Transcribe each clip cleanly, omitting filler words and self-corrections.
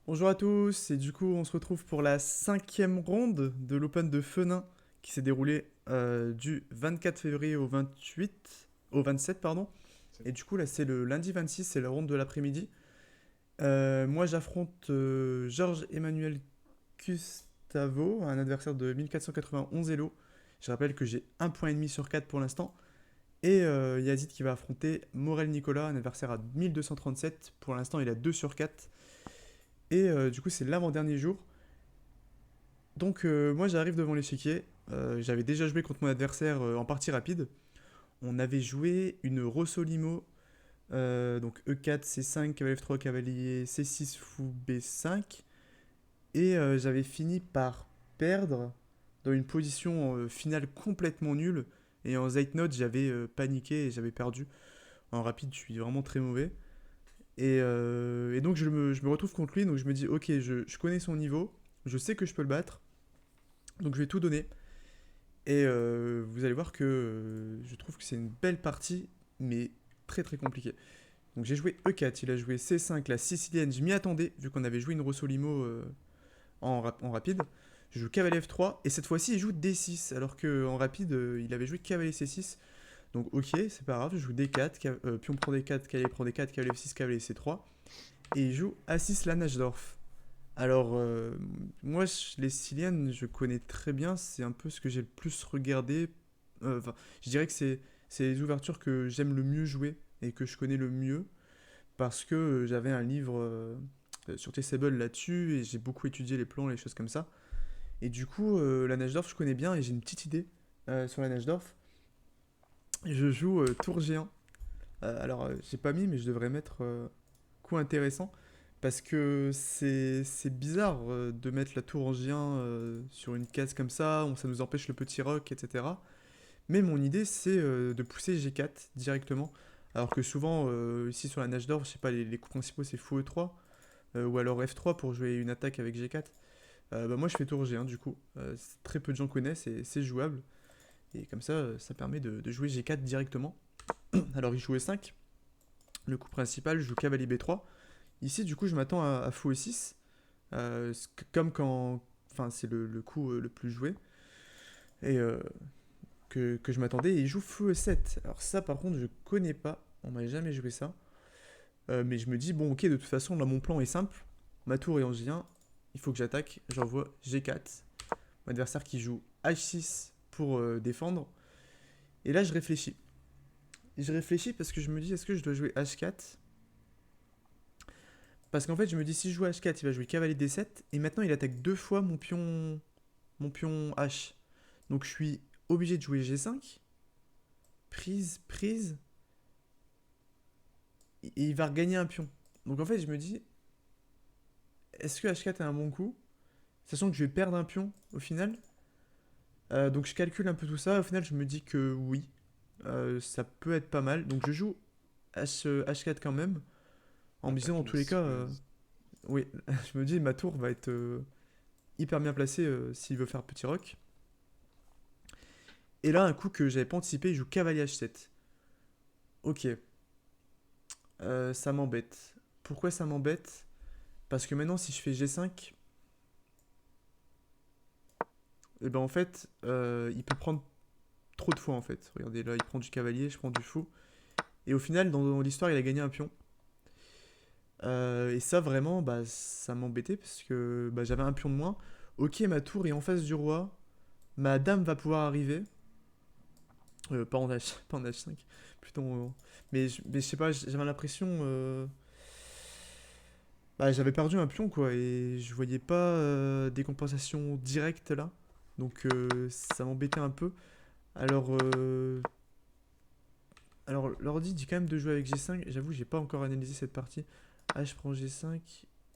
Bonjour à tous, et du coup on se retrouve pour la cinquième ronde de l'Open de Fenin qui s'est déroulé du 24 février au 27 pardon. Et du coup là c'est le lundi 26, c'est la ronde de l'après-midi. Moi j'affronte Georges Emmanuel Gustavo, un adversaire de 1491 Elo. Je rappelle que j'ai un point et demi sur 4 pour l'instant. Et Yazid qui va affronter Morel Nicolas, un adversaire à 1237. Pour l'instant il a 2 sur 4. Et du coup c'est l'avant-dernier jour. Donc moi j'arrive devant l'échiquier. J'avais déjà joué contre mon adversaire en partie rapide. On avait joué une Rossolimo, donc E4, C5, cavalier F3, cavalier C6, fou B5. Et j'avais fini par perdre dans une position finale complètement nulle. Et en Zeitnote j'avais paniqué et j'avais perdu. En rapide je suis vraiment très mauvais. Et donc je me retrouve contre lui, donc je me dis ok je connais son niveau, je sais que je peux le battre, donc je vais tout donner. Et vous allez voir que je trouve que c'est une belle partie, mais très très compliquée. Donc j'ai joué E4, il a joué C5, la sicilienne, je m'y attendais, vu qu'on avait joué une Rossolimo en rapide. Je joue cavalier F3, et cette fois-ci il joue D6, alors qu'en rapide il avait joué cavalier C6. Donc ok, c'est pas grave, je joue D4, pion prend D4, cavalier prend D4, cavalier F6, cavalier C3. Et il joue A6 la Najdorf. Alors, moi, les Siciliennes, je connais très bien, c'est un peu ce que j'ai le plus regardé. Enfin, je dirais que c'est les ouvertures que j'aime le mieux jouer et que je connais le mieux parce que j'avais un livre sur Tessable là-dessus et j'ai beaucoup étudié les plans, les choses comme ça. Et du coup, la Najdorf, je connais bien et j'ai une petite idée sur la Najdorf. Je joue tour G1. Alors, j'ai pas mis, mais je devrais mettre coup intéressant. Parce que c'est bizarre de mettre la tour en G1 sur une case comme ça, ça nous empêche le petit rock, etc. Mais mon idée, c'est de pousser G4 directement. Alors que souvent, ici sur la nage d'or, je sais pas, les coups principaux c'est fou E3, ou alors F3 pour jouer une attaque avec G4. Bah moi je fais tour G1 du coup. Très peu de gens connaissent et c'est jouable. Et comme ça, ça permet de jouer G4 directement. Alors il joue E5, le coup principal, je joue cavalier B3. Ici, du coup, je m'attends à fou E6, comme quand. Enfin, c'est le coup le plus joué, et que je m'attendais, et il joue fou E7. Alors, ça, par contre, je connais pas, on m'a jamais joué ça. Mais je me dis, bon, ok, de toute façon, là, mon plan est simple. Ma tour est en J1, il faut que j'attaque, j'envoie G4. Mon adversaire qui joue H6 pour défendre. Et là, je réfléchis. Je réfléchis parce que je me dis, est-ce que je dois jouer H4? Parce qu'en fait, je me dis, si je joue H4, il va jouer cavalier D7. Et maintenant, il attaque deux fois mon pion H. Donc, je suis obligé de jouer G5. Prise, prise. Et il va regagner un pion. Donc, en fait, je me dis, est-ce que H4 est un bon coup? Sachant que je vais perdre un pion au final. Donc, je calcule un peu tout ça. Au final, je me dis que oui, ça peut être pas mal. Donc, je joue H4 quand même. En me disant, dans tous les cas, oui, je me dis, ma tour va être hyper bien placée s'il veut faire petit rock. Et là, un coup que j'avais pas anticipé, il joue cavalier H7. Ok, ça m'embête. Pourquoi ça m'embête? Parce que maintenant, si je fais G5, et ben en fait, il peut prendre trop de fois en fait. Regardez, là, il prend du cavalier, je prends du fou. Et au final, dans l'histoire, il a gagné un pion. Et ça, vraiment, bah, ça m'embêtait parce que bah, j'avais un pion de moins. Ok, ma tour est en face du roi. Ma dame va pouvoir arriver. Pas en H, pas en H5. Plutôt. Mais je sais pas, j'avais l'impression. Bah, j'avais perdu un pion quoi et je voyais pas des compensations directes là. Donc ça m'embêtait un peu. Alors, alors l'ordi dit quand même de jouer avec G5. J'avoue, j'ai pas encore analysé cette partie. H prend G5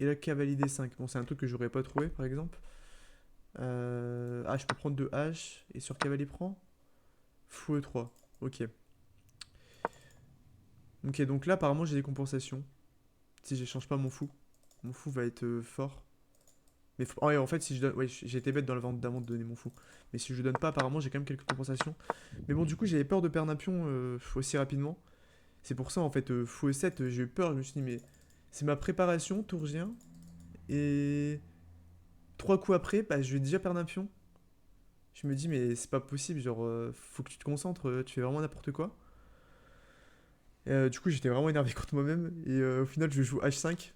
et là cavalier D5. Bon, c'est un truc que j'aurais pas trouvé par exemple. Je peux prendre 2 H et sur cavalier prend fou E3. Ok. Ok, donc là apparemment j'ai des compensations. Si j'échange pas mon fou va être fort. Mais ouais, en fait, si je donne. Ouais, j'ai été bête dans la vente d'avant de donner mon fou. Mais si je le donne pas, apparemment, j'ai quand même quelques compensations. Mais bon, du coup, j'avais peur de perdre un pion aussi rapidement. C'est pour ça, en fait, fou E7, j'ai eu peur. Je me suis dit, mais c'est ma préparation, tour G1. Et 3 coups après, bah, je vais déjà perdre un pion. Je me dis, mais c'est pas possible, genre, faut que tu te concentres, tu fais vraiment n'importe quoi. Du coup, j'étais vraiment énervé contre moi-même. Et au final, je joue H5.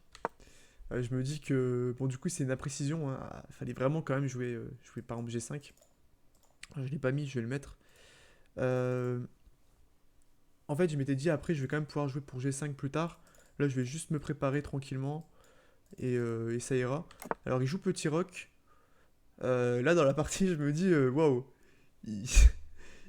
Je me dis que, bon, du coup, c'est une imprécision, hein. Fallait vraiment quand même jouer par exemple G5. Je l'ai pas mis, je vais le mettre. Euh, En fait, je m'étais dit, après, je vais quand même pouvoir jouer pour G5 plus tard. Là, je vais juste me préparer tranquillement. Et ça ira. Alors, il joue petit roc. Là, dans la partie, je me dis, waouh, il,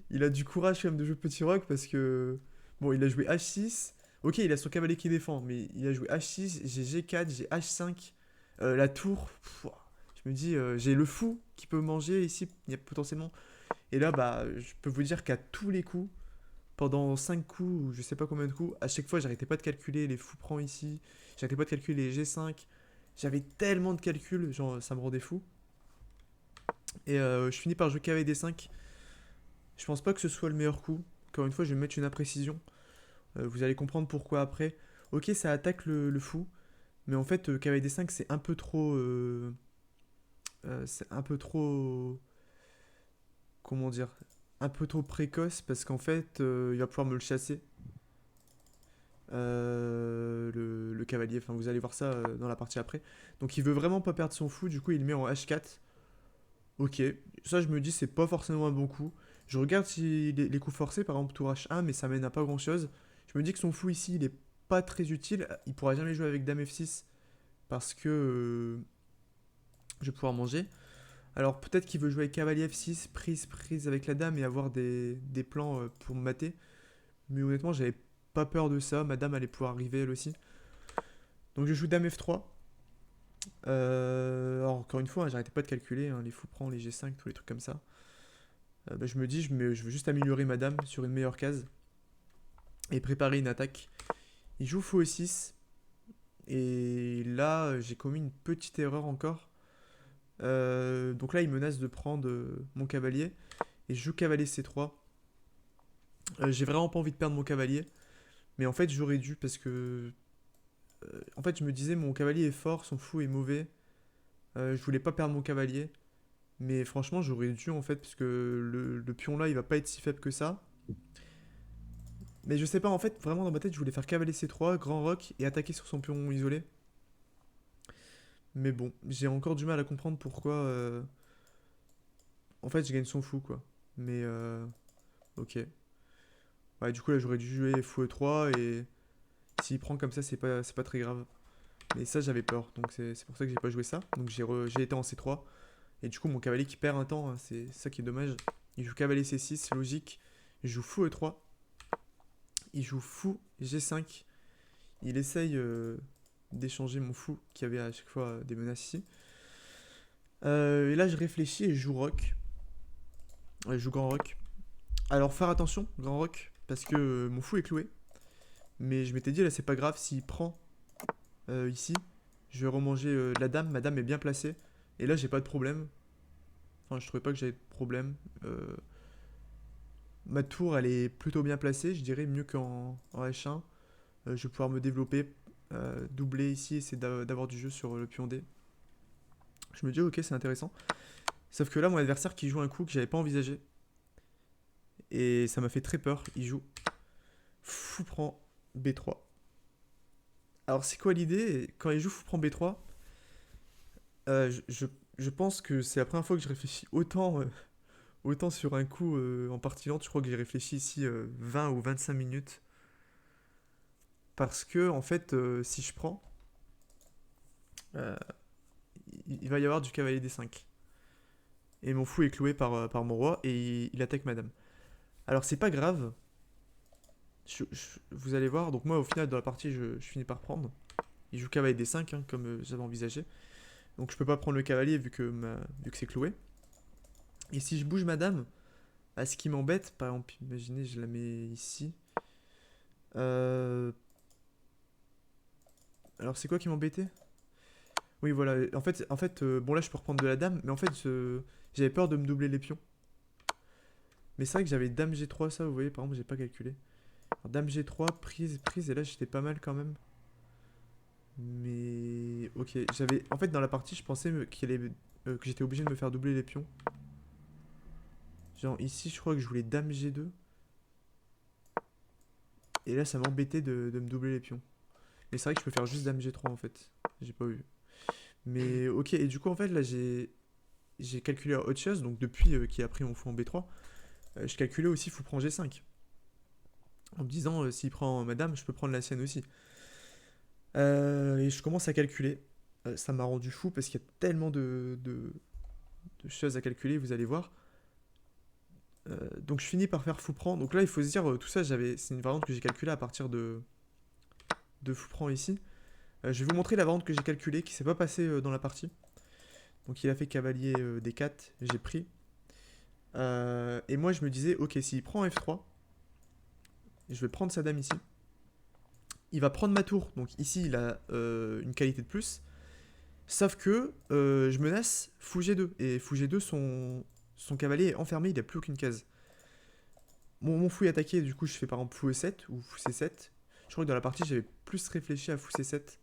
il a du courage quand même de jouer petit roc parce que. Bon, il a joué H6. Ok, il a son cavalier qui défend, mais il a joué H6, j'ai G4, j'ai H5. La tour, je me dis, j'ai le fou qui peut manger ici, il y a potentiellement. Et là, bah, je peux vous dire qu'à tous les coups, pendant 5 coups, ou je sais pas combien de coups, à chaque fois, j'arrêtais pas de calculer les fous prends ici, j'arrêtais pas de calculer les G5. J'avais tellement de calculs, genre, ça me rendait fou. Et je finis par jouer cavalier D5. Je pense pas que ce soit le meilleur coup. Encore une fois, je vais mettre une imprécision. Vous allez comprendre pourquoi après. Ok, ça attaque le fou, mais en fait, cavalier D5, c'est un peu trop. C'est un peu trop. Comment dire? Un peu trop précoce parce qu'en fait, il va pouvoir me le chasser. Le cavalier, enfin vous allez voir ça dans la partie après. Donc il veut vraiment pas perdre son fou, du coup il le met en H4. Ok, ça je me dis c'est pas forcément un bon coup. Je regarde si les coups forcés, par exemple tour H1, mais ça mène à pas grand chose. Je me dis que son fou ici il est pas très utile, il pourra jamais jouer avec dame F6 parce que je vais pouvoir manger. Alors peut-être qu'il veut jouer avec cavalier F6, prise avec la dame et avoir des plans pour me mater. Mais honnêtement j'avais pas peur de ça, ma dame allait pouvoir arriver elle aussi. Donc je joue dame F3. Alors encore une fois, hein, j'arrêtais pas de calculer hein, les fous prends, les G5, tous les trucs comme ça. Bah, je me dis, je veux juste améliorer ma dame sur une meilleure case et préparer une attaque. Il joue fou E6 et là j'ai commis une petite erreur encore. Donc là il menace de prendre mon cavalier et je joue cavalier C3. J'ai vraiment pas envie de perdre mon cavalier, mais en fait j'aurais dû parce que en fait je me disais mon cavalier est fort, son fou est mauvais. Je voulais pas perdre mon cavalier. Mais franchement, j'aurais dû en fait, parce que le pion là, il va pas être si faible que ça. Mais je sais pas, en fait, vraiment dans ma tête, je voulais faire cavalier C3, grand roc et attaquer sur son pion isolé. Mais bon, j'ai encore du mal à comprendre pourquoi. En fait, je gagne son fou quoi. Mais ok. Ouais, du coup, là, j'aurais dû jouer fou E3 et s'il prend comme ça, c'est pas très grave. Mais ça, j'avais peur, donc c'est pour ça que j'ai pas joué ça. Donc j'ai été en C3. Et du coup, mon cavalier qui perd un temps, hein, c'est ça qui est dommage. Il joue cavalier C6, c'est logique. Il joue fou E3. Il joue fou G5. Il essaye d'échanger mon fou qui avait à chaque fois des menaces ici. Et là, je réfléchis et je joue roc. Ouais, je joue grand roc. Alors, faire attention, grand roc, parce que mon fou est cloué. Mais je m'étais dit, là, c'est pas grave s'il prend ici. Je vais remanger la dame. Ma dame est bien placée. Et là, j'ai pas de problème. Enfin, je trouvais pas que j'avais de problème. Ma tour, elle est plutôt bien placée, je dirais mieux qu'en H1. Je vais pouvoir me développer, doubler ici, essayer d'avoir du jeu sur le pion D. Je me dis, ok, c'est intéressant. Sauf que là, mon adversaire qui joue un coup que j'avais pas envisagé. Et ça m'a fait très peur. Il joue fou prend B3. Alors, c'est quoi l'idée? Quand il joue fou prend B3, je pense que c'est la première fois que je réfléchis autant sur un coup en partie lente. Je crois que j'ai réfléchi ici 20 ou 25 minutes. Parce que, en fait, si je prends, euh, il va y avoir du cavalier D5. Et mon fou est cloué par mon roi et il attaque madame. Alors c'est pas grave, vous allez voir, donc moi au final dans la partie je finis par prendre. Il joue cavalier D5 hein, comme j'avais envisagé. Donc je peux pas prendre le cavalier vu que c'est cloué. Et si je bouge madame, bah, ce qui m'embête, par exemple, imaginez je la mets ici. Euh, Alors c'est quoi qui m'embêtait? Oui voilà, en fait bon là je peux reprendre de la dame, mais en fait j'avais peur de me doubler les pions. Mais c'est vrai que j'avais dame G3 ça, vous voyez par exemple j'ai pas calculé. Alors, dame G3, prise, et là j'étais pas mal quand même. Mais ok, j'avais en fait dans la partie, je pensais que j'étais obligé de me faire doubler les pions. Genre ici, je crois que je voulais dame G2 et là ça m'embêtait de me doubler les pions. Mais c'est vrai que je peux faire juste dame G3 en fait. J'ai pas vu. Mais ok, et du coup en fait là j'ai calculé autre chose, donc depuis qu'il a pris mon fou en B3, je calculais aussi fou prend G5. En me disant s'il prend madame, je peux prendre la sienne aussi. Et je commence à calculer. Ça m'a rendu fou parce qu'il y a tellement de choses à calculer, vous allez voir. Donc je finis par faire fou prend. Donc là il faut se dire, tout ça c'est une variante que j'ai calculée à partir de fou prend ici. Je vais vous montrer la variante que j'ai calculée qui s'est pas passée dans la partie. Donc il a fait cavalier D4, j'ai pris. Et moi je me disais, ok, s'il prend F3, je vais prendre sa dame ici. Il va prendre ma tour, donc ici il a une qualité de plus. Sauf que je menace fou G2. Et fou G2, son cavalier est enfermé, il n'a plus aucune case. Mon fou est attaqué, du coup je fais par exemple fou E7 ou fou C7. Je crois que dans la partie j'avais plus réfléchi à fou C7.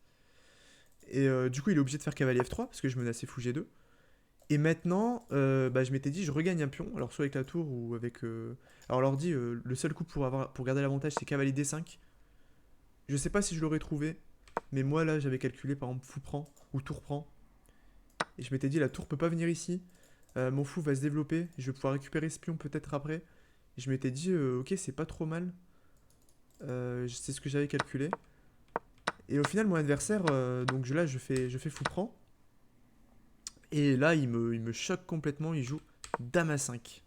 Et du coup il est obligé de faire cavalier F3 parce que je menaçais fou G2. Et maintenant, je m'étais dit, je regagne un pion, alors soit avec la tour ou avec... Alors l'ordi, le seul coup pour garder l'avantage, c'est cavalier D5. Je sais pas si je l'aurais trouvé, mais moi là, j'avais calculé par exemple fou prend ou tour prend. Et je m'étais dit, la tour peut pas venir ici, mon fou va se développer, je vais pouvoir récupérer ce pion peut-être après. Et je m'étais dit, ok, c'est pas trop mal. C'est ce que j'avais calculé. Et au final, mon adversaire, donc là, je fais fou prend. Et là, il me choque complètement, il joue dame à 5.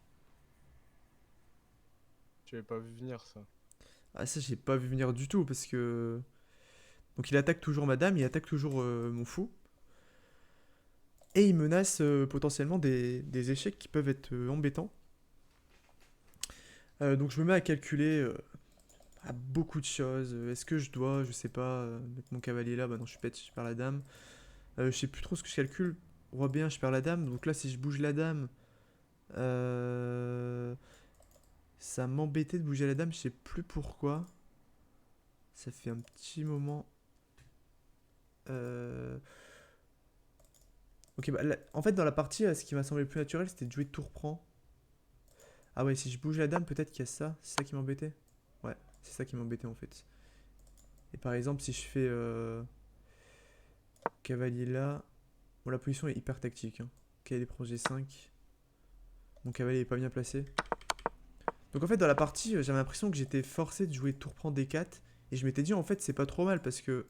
Tu avais pas vu venir ça. Ah ça j'ai pas vu venir du tout parce que... Donc il attaque toujours ma dame, il attaque toujours mon fou. Et il menace potentiellement des échecs qui peuvent être embêtants. Donc je me mets à calculer à beaucoup de choses. Est-ce que je dois, je sais pas, mettre mon cavalier là? Bah non je suis bête, je perds la dame. Je sais plus trop ce que je calcule. Roi B1, je perds la dame. Donc là si je bouge la dame... ça m'embêtait de bouger la dame, je sais plus pourquoi. Ça fait un petit moment... Euh, Ok, bah, en fait, dans la partie, ce qui m'a semblé le plus naturel, c'était de jouer tour prend. Ah ouais, si je bouge la dame, peut-être qu'il y a ça. C'est ça qui m'embêtait. Ouais, c'est ça qui m'embêtait en fait. Et par exemple, si je fais cavalier là. Bon, la position est hyper tactique. Hein. Cavalier prend G5. Mon cavalier est pas bien placé. Donc en fait, dans la partie, j'avais l'impression que j'étais forcé de jouer tour prend D4. Et je m'étais dit, en fait, c'est pas trop mal parce que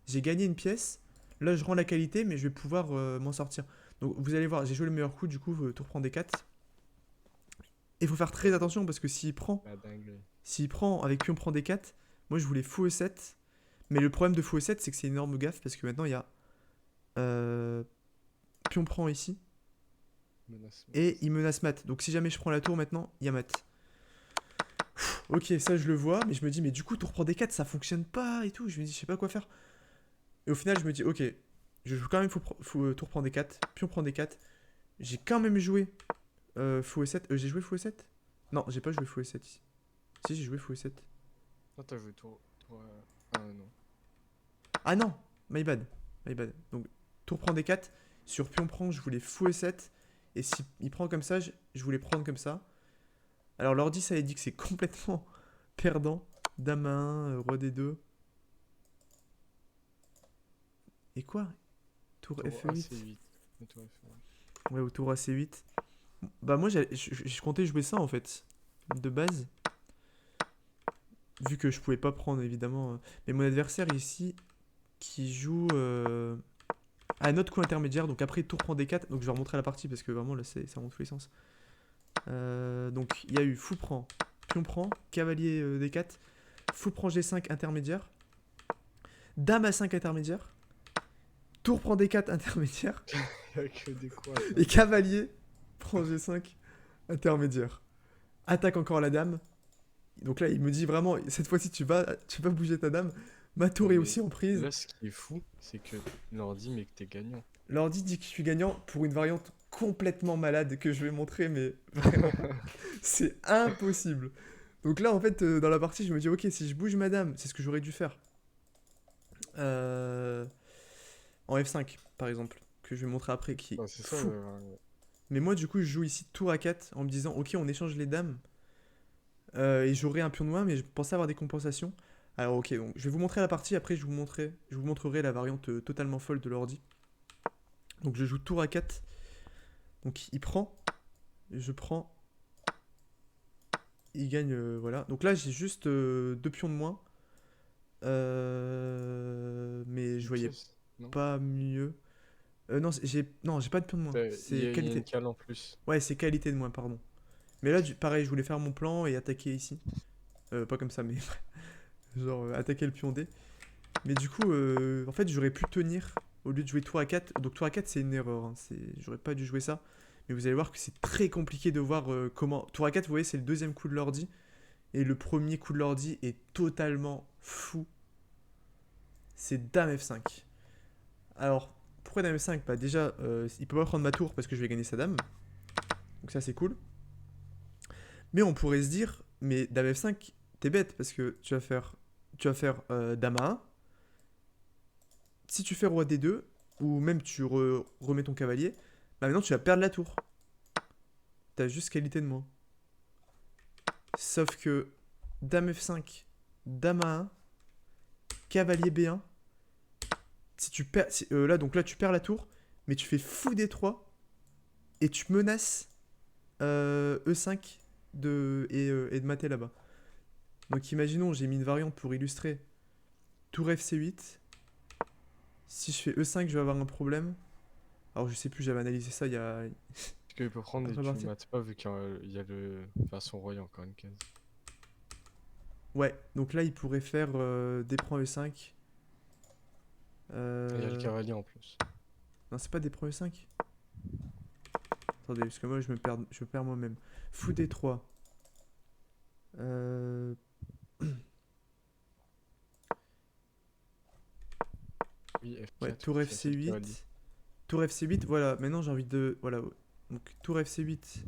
j'ai gagné une pièce. Là, je rends la qualité, mais je vais pouvoir m'en sortir. Donc vous allez voir, j'ai joué le meilleur coup, du coup, tour prend D4. Il faut faire très attention parce que La dinguerie. s'il prend avec pion prend D4, moi je voulais fou E7. Mais le problème de fou E7, c'est que c'est une énorme gaffe parce que maintenant il y a euh, pion prend ici Menace et mat. il menace mat. Donc si jamais je prends la tour maintenant, il y a mat. Ok, ça je le vois, mais je me dis, mais du coup, tour prend D4, ça fonctionne pas et tout. Je me dis, je sais pas quoi faire. Et au final, je me dis, ok, je joue quand même tour prend D4, pion prend D4. J'ai quand même joué fou E7. J'ai joué fou E7. Non, j'ai pas joué fou E7 ici. Si, j'ai joué fou E7. Ah, t'as joué toi. Ah non. Ah non, my bad. My bad. Donc, tour prend D4. Sur pion prend, je voulais fou E7. Et si il prend comme ça, je voulais prendre comme ça. Alors, l'ordi, ça a dit que c'est complètement perdant. Dame à 1, roi D2. Et quoi? Tour Tour F8. AC8. Et toi F1. Ouais, au tour AC8. Bah, moi, je comptais jouer ça en fait. De base. Vu que je pouvais pas prendre évidemment. Mais mon adversaire ici, qui joue à un autre coup intermédiaire. Donc après, tour prend D4. Donc je vais remontrer la partie parce que vraiment là, ça monte tous les sens. Donc il y a eu fou prend, pion prend, cavalier D4, fou prend G5 intermédiaire, dame A5 intermédiaire, tour prend D4 intermédiaire, Y'a que des quoi et ça. cavalier prend G5 intermédiaire. Attaque encore la dame. Donc là, il me dit vraiment, cette fois-ci, tu vas bouger ta dame. Ma Non tour est mais aussi en prise. là ce qui est fou, c'est que leur dit mais que t'es gagnant. L'ordi dit que je suis gagnant pour une variante complètement malade que je vais montrer, mais vraiment, c'est impossible. Donc là, en fait, dans la partie, je me dis, ok, si je bouge madame, c'est ce que j'aurais dû faire. Euh, en F5 par exemple, que je vais montrer après, qui est Ouais, c'est ça. fou. Mais moi du coup je joue ici tour A4 en me disant ok on échange les dames et j'aurai un pion de moins mais je pensais avoir des compensations. Alors ok donc je vais vous montrer la partie, après je vous montrerai la variante totalement folle de l'ordi. Donc je joue tour A4, donc il prend, je prends, il gagne voilà. Donc là j'ai juste deux pions de moins. Mais je Une voyais pièce, non? pas mieux. Non, j'ai pas de pion de moins. C'est Il y a une qualité. cale en plus. Ouais, c'est qualité de moins, pardon. Mais là, pareil, je voulais faire mon plan et attaquer ici. Pas comme ça, mais genre attaquer le pion D. Mais du coup, en fait, j'aurais pu tenir au lieu de jouer tour à 4. Donc tour à 4, c'est une erreur. Hein. J'aurais pas dû jouer ça. Mais vous allez voir que c'est très compliqué de voir comment. Tour à 4, vous voyez, c'est le deuxième coup de l'ordi. Et le premier coup de l'ordi est totalement fou. C'est Dame F5. Alors, pourquoi Dame F5? Bah déjà, il peut pas prendre ma tour parce que je vais gagner sa dame. Donc ça, c'est cool. Mais on pourrait se dire, mais Dame F5, t'es bête parce que tu vas faire Dame A1. Si tu fais Roi D2, ou même tu remets ton cavalier, bah maintenant tu vas perdre la tour. T'as juste qualité de moins. Sauf que Dame F5, Dame A1, cavalier B1. Si tu perds, là, donc là, tu perds la tour, mais tu fais fou D3 et tu menaces E5 et de mater là-bas. Donc imaginons, j'ai mis une variante pour illustrer tour FC8. Si je fais E5, je vais avoir un problème. Alors je sais plus, j'avais analysé ça il y a Parce qu'il peut prendre et après tu partie. mates pas vu qu'il y a le version roi, il y a encore une case. Ouais, donc là il pourrait faire D prend E5. Et il y a le Euh... cavalier en plus. Non, c'est pas D prend E5. Attendez, parce que moi je me perds moi-même. Fou D3. Euh... Oui, Ouais, F4 tour pour chasser le cavalier. FC8. Tour FC8, voilà, maintenant j'ai envie de. Voilà. Donc tour FC8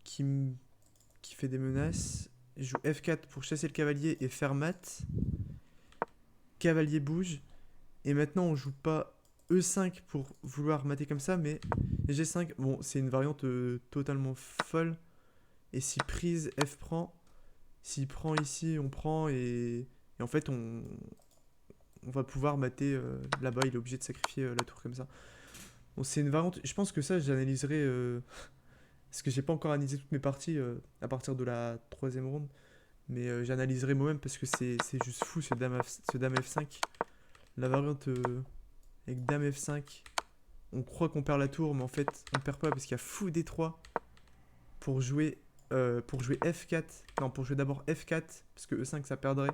qui, qui fait des menaces. Je joue F4 pour chasser le cavalier et faire mat. Cavalier bouge. Et maintenant on joue pas E5 pour vouloir mater comme ça, mais G5, bon, c'est une variante totalement folle. Et si prise, F prend. S'il prend ici, on prend et en fait on va pouvoir mater là-bas. Il est obligé de sacrifier la tour comme ça. Bon, c'est une variante. Je pense que ça, j'analyserai. Parce que j'ai pas encore analysé toutes mes parties à partir de la troisième ronde. Mais j'analyserai moi-même parce que c'est juste fou ce dame F5. La variante avec dame F5. On croit qu'on perd la tour, mais en fait, on perd pas parce qu'il y a fou D3 pour jouer F4. Non, pour jouer d'abord F4 parce que E5 ça perdrait.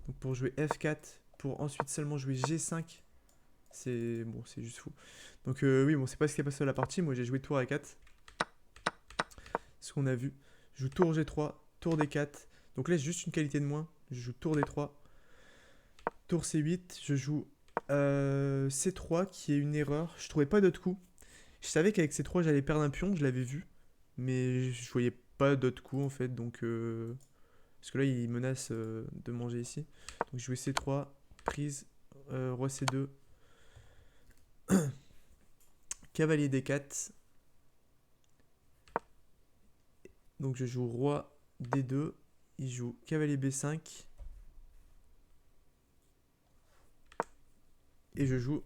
Donc pour jouer F4 pour ensuite seulement jouer G5. C'est bon, c'est juste fou. Donc oui, bon, c'est pas ce qui est passé à la partie. Moi, j'ai joué tour A4. Ce qu'on a vu. Je joue tour G3, tour D4. Donc là, j'ai juste une qualité de moins. Je joue tour D3, tour C8. Je joue C3 qui est une erreur. Je trouvais pas d'autres coups. Je savais qu'avec C3, j'allais perdre un pion. Je l'avais vu. Mais je voyais pas d'autres coups en fait. Donc parce que là, il menace de manger ici. Donc je jouais C3, prise, roi C2, cavalier D4. Donc je joue roi D2. Il joue cavalier B5. Et je joue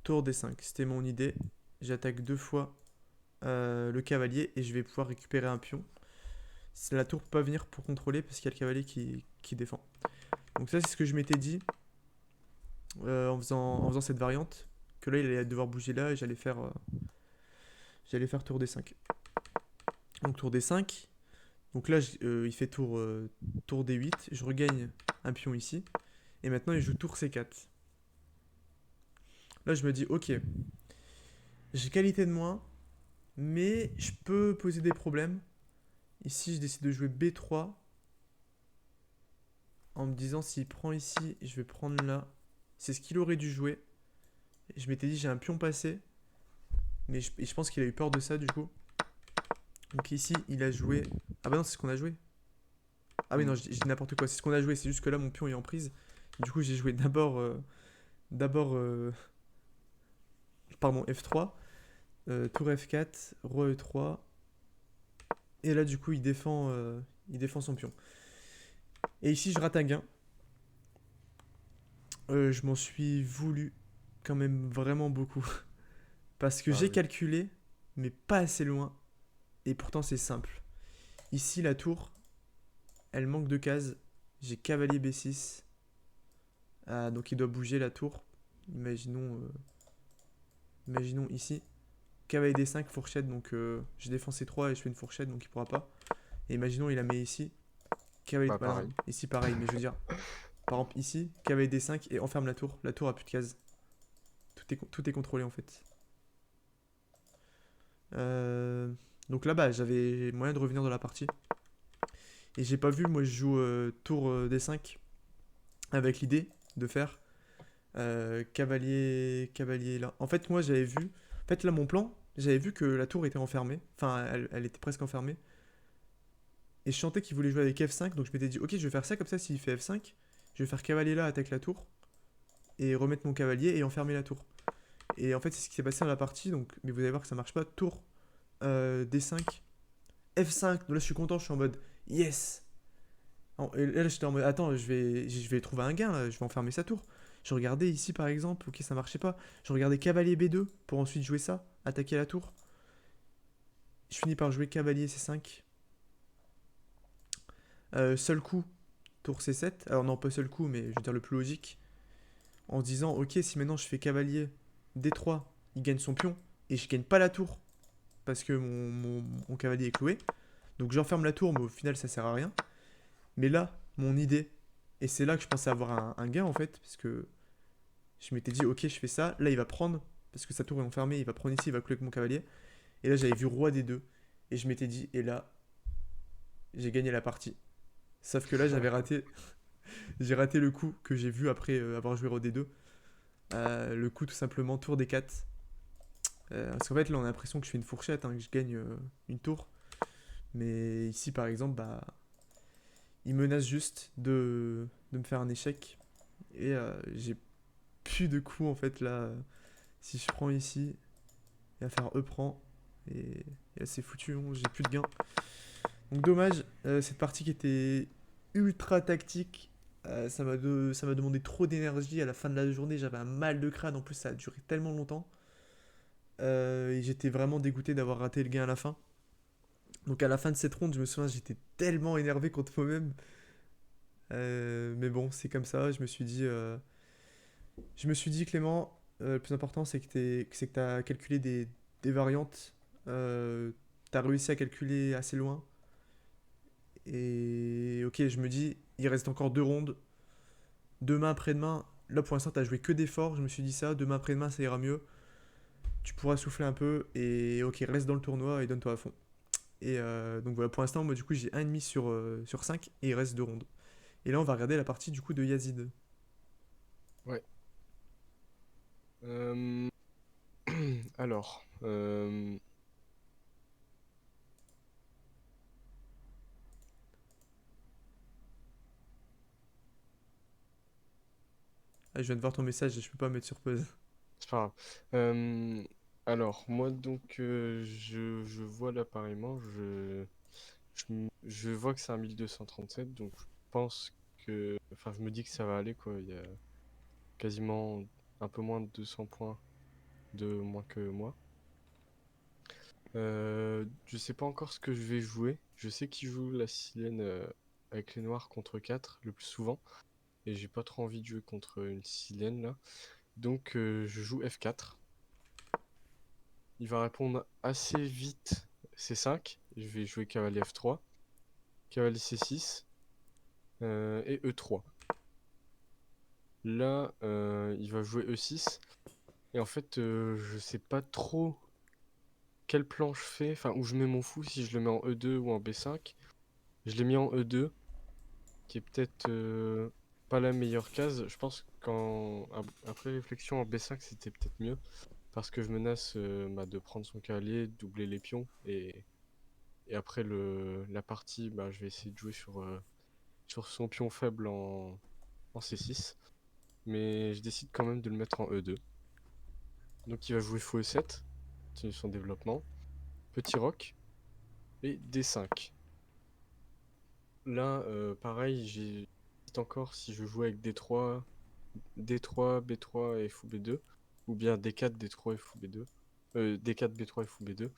tour D5. C'était mon idée. J'attaque deux fois le cavalier et je vais pouvoir récupérer un pion. La tour peut pas venir pour contrôler parce qu'il y a le cavalier qui défend. Donc ça c'est ce que je m'étais dit en faisant cette variante. Que là il allait devoir bouger là et j'allais faire tour D5. Donc tour D5. Donc là il fait tour D8. Je regagne un pion ici. Et maintenant il joue tour C4. Là je me dis ok, j'ai qualité de moins, mais je peux poser des problèmes. Ici je décide de jouer B3 en me disant s'il prend ici, je vais prendre là. C'est ce qu'il aurait dû jouer. Je m'étais dit j'ai un pion passé, mais je pense qu'il a eu peur de ça du coup. Donc ici il a joué. Ah bah non, c'est ce qu'on a joué. Ah oui non, je dis n'importe quoi, c'est ce qu'on a joué, c'est juste que là mon pion est en prise. Du coup j'ai joué d'abord, pardon, F3, tour F4, roi E3, et là du coup il défend son pion. Et ici je rate un gain. Je m'en suis voulu quand même vraiment beaucoup. Parce que Ah j'ai oui. calculé, mais pas assez loin. Et pourtant c'est simple. Ici la tour, elle manque de cases. J'ai cavalier B6. Ah, donc il doit bouger la tour. Imaginons ici. Cavalier D5, fourchette. Donc je défends C3 et je fais une fourchette, donc il pourra pas. Et imaginons il la met ici. Cavalier. Bah Bah non, pareil. ici pareil, mais je veux dire. Par exemple ici, cavalier D5 et enferme la tour. La tour a plus de cases. Tout est contrôlé en fait. Euh, donc là-bas, j'avais moyen de revenir dans la partie. Et j'ai pas vu, moi je joue tour D5 avec l'idée de faire cavalier là. En fait, moi j'avais vu. En fait, là, mon plan, j'avais vu que la tour était enfermée. Enfin, elle était presque enfermée. Et je sentais qu'il voulait jouer avec F5. Donc je m'étais dit, ok, je vais faire ça comme ça. S'il fait F5, je vais faire cavalier là, attaque la tour. Et remettre mon cavalier et enfermer la tour. Et en fait, c'est ce qui s'est passé dans la partie. Donc, mais vous allez voir que ça marche pas. Tour D5, F5. Donc là, je suis content. Je suis en mode yes. Et là, j'étais en mode attends, je vais trouver un gain là. Je vais enfermer sa tour. Je regardais ici par exemple, ok, ça marchait pas. Je regardais cavalier B2 pour ensuite jouer ça, attaquer la tour. Je finis par jouer cavalier C5. Seul coup, tour C7. Alors non, pas seul coup, mais je veux dire le plus logique. En se disant, ok, si maintenant je fais cavalier D3, il gagne son pion. Et je gagne pas la tour. Parce que mon cavalier est cloué. Donc j'enferme la tour, mais au final ça sert à rien. Mais là, mon idée, et c'est là que je pensais avoir un gain en fait, parce que je m'étais dit, ok, je fais ça. Là, il va prendre, parce que sa tour est enfermée, il va prendre ici, il va clouer avec mon cavalier. Et là, j'avais vu roi D2. Et je m'étais dit, et là, j'ai gagné la partie. Sauf que là, j'avais raté, j'ai raté le coup que j'ai vu après avoir joué roi D2. Le coup, tout simplement, tour D4. Parce qu'en fait, là, on a l'impression que je fais une fourchette, hein, que je gagne une tour. Mais ici, par exemple, bah, il menace juste de me faire un échec. Et j'ai plus de coups, en fait, là. Si je prends ici, il va faire E prend. Et là, c'est foutu, hein, j'ai plus de gains. Donc dommage, cette partie qui était ultra tactique, ça m'a demandé trop d'énergie. À la fin de la journée, j'avais un mal de crâne. En plus, ça a duré tellement longtemps. Et j'étais vraiment dégoûté d'avoir raté le gain à la fin. Donc à la fin de cette ronde, je me souviens, j'étais tellement énervé contre moi-même. Mais bon, c'est comme ça. Je me suis dit Clément, le plus important, c'est que tu as calculé des variantes. Tu as réussi à calculer assez loin. Et ok, je me dis, il reste encore 2 rondes. Demain, après-demain, là pour l'instant, tu as joué que d'efforts. Je me suis dit ça. Demain, après-demain, ça ira mieux. Tu pourras souffler un peu. Et ok, reste dans le tournoi et donne-toi à fond. Et donc voilà, pour l'instant, moi du coup, j'ai 1,5 sur 5 et il reste 2 rondes. Et là, on va regarder la partie du coup de Yazid. Ouais. Euh, Alors, Ah, je viens de voir ton message, je peux pas mettre sur pause. c'est pas grave. Euh, alors, moi donc, je vois l'appareillement, je vois que c'est un 1237, donc je pense que, enfin, je me dis que ça va aller quoi. Il y a quasiment un peu moins de 200 points de moins que moi. Je sais pas encore ce que je vais jouer. Je sais qu'il joue la silène avec les noirs contre 4 le plus souvent. Et j'ai pas trop envie de jouer contre une silène là. Donc je joue F4. Il va répondre assez vite C5. Je vais jouer cavalier F3, cavalier C6 et E3. Là, il va jouer E6. Et en fait, je sais pas trop quel plan je fais, enfin où je mets mon fou, si je le mets en E2 ou en B5. Je l'ai mis en E2, qui est peut-être pas la meilleure case. Je pense qu'après réflexion en B5, c'était peut-être mieux. Parce que je menace bah, de prendre son cavalier, de doubler les pions. Et après la partie, bah, je vais essayer de jouer sur son pion faible en C6. mais je décide quand même de le mettre en E2. Donc il va jouer fou E7, continue son développement. Petit roc et D5. Là, pareil, j'hésite encore si je joue avec D3, D3, B3 et fou B2, ou bien D4, D3 et fou B2. D4, B3 et fou B2.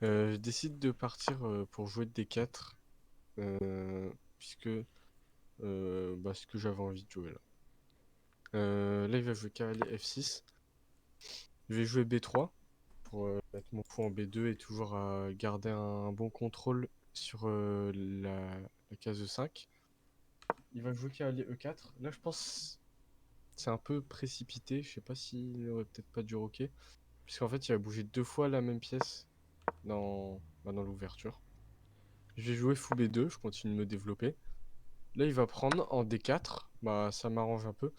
Je décide de partir pour jouer D4, puisque ce que j'avais envie de jouer là. Là, il va jouer cavalier F6. Je vais jouer B3 pour mettre mon fou en B2 et toujours garder un bon contrôle sur la case E5. Il va jouer cavalier E4. Là, je pense c'est un peu précipité. Je sais pas s'il aurait peut-être pas dû roquer. Puisqu'en fait, il va bouger 2 fois la même pièce dans l'ouverture. Je vais jouer fou B2. Je continue de me développer. Là, il va prendre en D4. Bah, ça m'arrange un peu.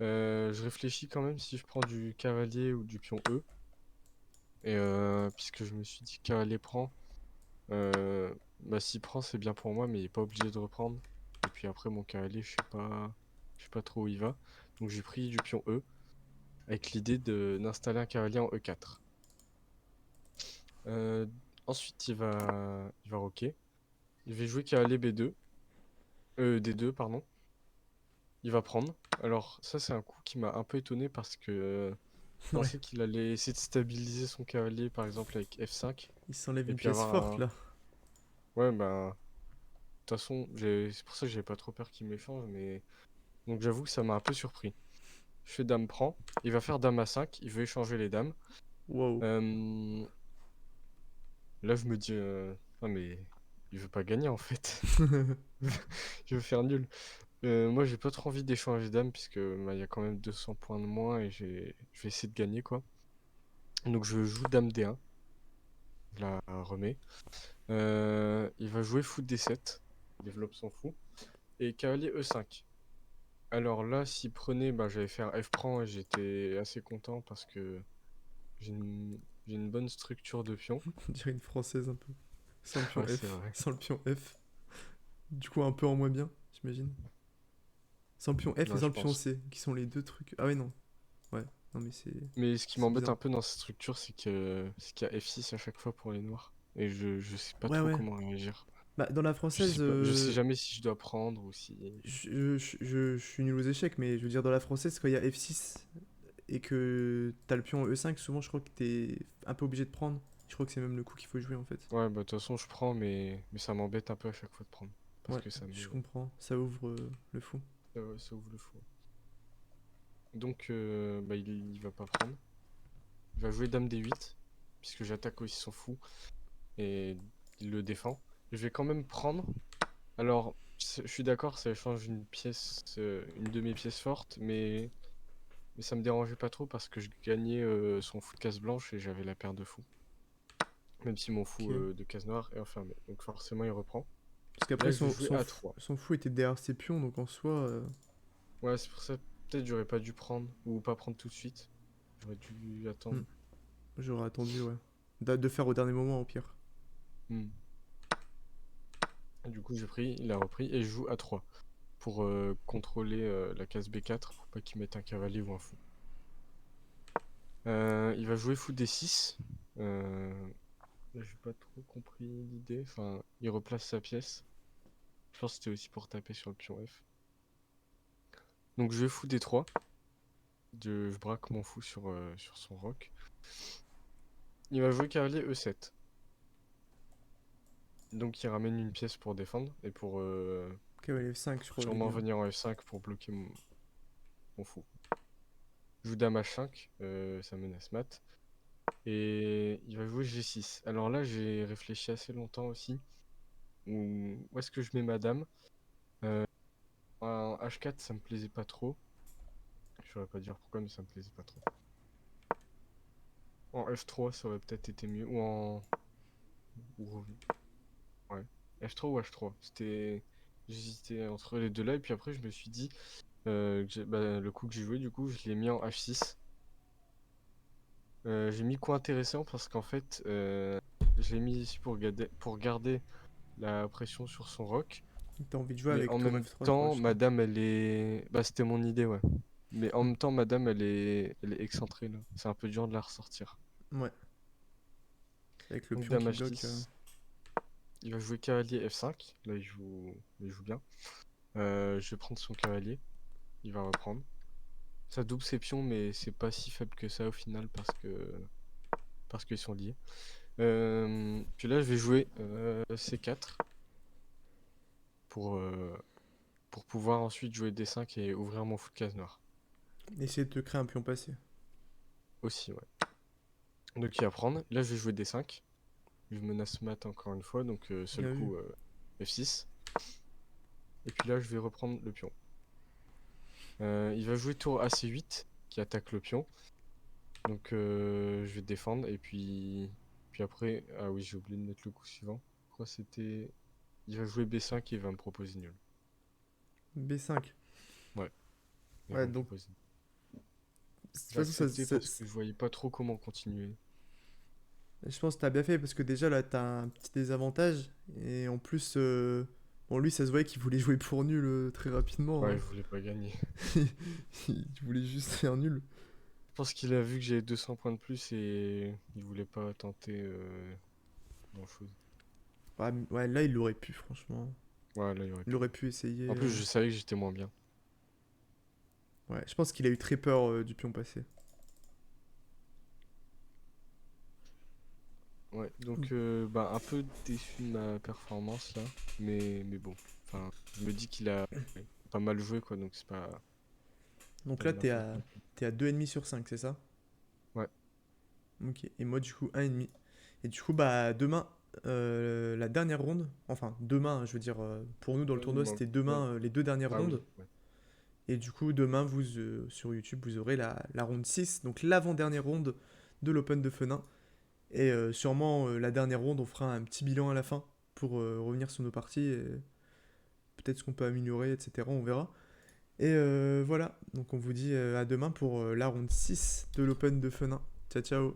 Je réfléchis quand même si je prends du cavalier ou du pion E. Et puisque je me suis dit cavalier prend. S'il prend, c'est bien pour moi, mais il est pas obligé de reprendre. Et puis après, mon cavalier, je sais pas trop où il va. Donc j'ai pris du pion E, avec l'idée d'installer un cavalier en E4. Euh, Ensuite, il va roquer. Il va jouer cavalier B2. D2, pardon. Il va prendre. Alors ça, c'est un coup qui m'a un peu étonné parce que je Ouais, pensais qu'il allait essayer de stabiliser son cavalier, par exemple avec F5. il s'enlève Et une puis pièce avoir forte un... là. Ouais, bah... De toute façon, c'est pour ça que j'avais pas trop peur qu'il m'échange, mais... Donc j'avoue que ça m'a un peu surpris. Je fais dame prend, il va faire dame A5, il veut échanger les dames. Wow. Euh, Là je me dis, ah mais il veut pas gagner en fait. Je veux faire nul. Moi j'ai pas trop envie d'échanger dames puisque il y a quand même 200 points de moins et je vais essayer de gagner quoi. Donc je joue dame D1, je la remets. Il va jouer fou D7, il développe son fou. Et cavalier E5. Alors là, s'il prenait, j'allais faire F prend et j'étais assez content parce que j'ai une, j'ai une bonne structure de pion. On dirait une française un peu. Sans le pion Ouais, c'est F. vrai. Sans le pion F. Du coup, un peu en moins bien, j'imagine. Sans le pion F et Ouais, sans je le pion pense. C, qui sont les deux trucs. Ah ouais, non. Ouais, non, mais c'est. Mais ce qui C'est m'embête bizarre. un peu dans cette structure, c'est qu'il y a F6 à chaque fois pour les noirs. Et je sais pas Ouais, trop ouais. comment réagir. Bah, dans la française, Je sais jamais si je dois prendre ou si. je suis nul aux échecs, mais je veux dire, dans la française, quand il y a F6 et que t'as le pion E5, souvent, je crois que t'es un peu obligé de prendre. Je crois que c'est même le coup qu'il faut jouer en fait. Ouais, de toute façon, je prends, mais ça m'embête un peu à chaque fois de prendre. Parce Ouais, que ça je me. comprends. Ça ouvre le fou. Ça ouvre le fou. Donc, il va pas prendre. Il va jouer dame D8, puisque j'attaque aussi son fou. Et il le défend. Je vais quand même prendre. Alors, je suis d'accord, ça change une pièce, une de mes pièces fortes, mais ça me dérangeait pas trop parce que je gagnais son fou de case blanche et j'avais la paire de fous. Même si mon fou Ok. de case noire est enfermé. Donc forcément, il reprend. Parce qu'après, Là, je vais jouer A3. son fou était derrière ses pions, donc en soi. Ouais, c'est pour ça, peut-être j'aurais pas dû prendre, ou pas prendre tout de suite. J'aurais dû Hmm, attendre. j'aurais attendu, ouais. De faire au dernier moment, au pire. Hmm. Du coup, j'ai pris, il a repris, et je joue A3 pour contrôler la case B4 pour pas qu'il mette un cavalier ou un fou. Il va jouer fou D6. Là, j'ai pas trop compris l'idée. Enfin, il replace sa pièce. Je pense que c'était aussi pour taper sur le pion F. Donc je vais fou D3. Je braque mon fou sur son roc. Il va jouer cavalier E7. Donc il ramène une pièce pour défendre et pour Cavalier F5, je crois, au sûrement début, hein. venir en F5 pour bloquer mon fou. Je joue dame H5, ça menace mat. Et il va jouer G6. Alors là, j'ai réfléchi assez longtemps aussi. Où est-ce que je mets ma dame? En H4, ça me plaisait pas trop. Je saurais pas dire pourquoi, mais ça me plaisait pas trop. En F3, ça aurait peut-être été mieux. Ou- ouais. F3 ou H3. J'hésitais entre les deux là, et puis après, je me suis dit, le coup que j'ai joué, du coup, je l'ai mis en H6. J'ai mis coup intéressant parce qu'en fait, je l'ai mis ici pour garder la pression sur son roc. T'as envie de jouer Mais avec en tour même F3, je crois, temps, justement. madame, elle est. Bah, c'était mon idée, ouais. Mais en même temps, madame, elle est excentrée là. C'est un peu dur de la ressortir. Ouais, avec le Donc pion dame qui bloque. H10, il va jouer cavalier F5. Là, il joue bien. Je vais prendre son cavalier. Il va reprendre. Ça double ses pions, mais c'est pas si faible que ça au final parce qu'ils sont liés. Puis là, je vais jouer C4 pour, euh, pour pouvoir ensuite jouer D5 et ouvrir mon fou de case noire. Essayer de te créer un pion passé. Aussi, ouais. Donc il va prendre. Là, je vais jouer D5. Je menace mat encore une fois, donc seul Bien vu. coup F6. Et puis là, je vais reprendre le pion. Il va jouer tour AC8 qui attaque le pion. Donc je vais défendre et puis après, ah oui, j'ai oublié de mettre le coup suivant. Je crois que c'était, il va jouer B5 et il va me proposer nul. B5. Ouais, il va Ouais, me donc, proposer. de toute J'ai façon, accepté parce que je voyais pas trop comment continuer. je pense que t'as bien fait parce que déjà là, t'as un petit désavantage. Et en plus, bon, lui, ça se voyait qu'il voulait jouer pour nul très rapidement, Ouais, hein. je voulais pas gagner. Il voulait juste faire nul. Je pense qu'il a vu que j'avais 200 points de plus et il voulait pas tenter grand-chose. Ouais, ouais, là, il l'aurait pu, franchement. Ouais, là, il aurait Il pu. aurait pu essayer. En plus, je savais que j'étais moins bien. Ouais, je pense qu'il a eu très peur du pion passé. Ouais, Mm. donc bah, un peu déçu de ma performance là, mais bon, enfin, je me dis qu'il a pas mal joué quoi, donc c'est Donc pas de là, ma faute non plus. t'es à 2,5 sur 5, c'est ça? Ouais, Ok. Et moi, du coup, 1,5. Et du coup, bah, demain, la dernière ronde. Enfin, demain, hein, je veux dire, pour nous dans le tournoi, non, c'était non. demain les deux dernières Ah oui, rondes. ouais. Et du coup, demain, sur YouTube, vous aurez la ronde 6, donc l'avant-dernière ronde de l'Open de Fenin. Et sûrement, la dernière ronde, on fera un petit bilan à la fin pour revenir sur nos parties et peut-être ce qu'on peut améliorer, etc. On verra. Et voilà, donc on vous dit à demain pour la ronde 6 de l'Open de Fenin. Ciao, ciao!